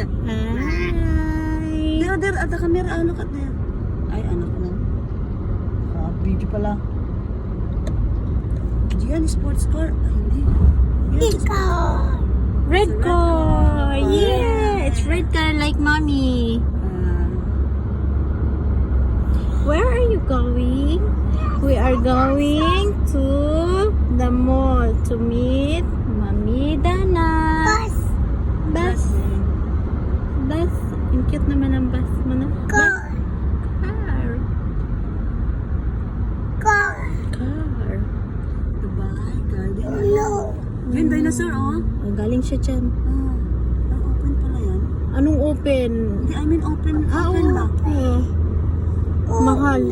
Hi. Der, ada kamera ano ka der? Ay, anak na. Video pala. Diyan, sports car. Ay, hindi. Red car. Yeah, it's red car like mommy. Where are you going? We are going to the mall to meet Mami Dana. Bus. Ang cute naman ang bus mo na. Car. Dubai, garden. Yun, dinosaur, oh. Oh, galing siya dyan. Open pala yan. Anong open? Hindi, I mean open. Open ba? Mahal.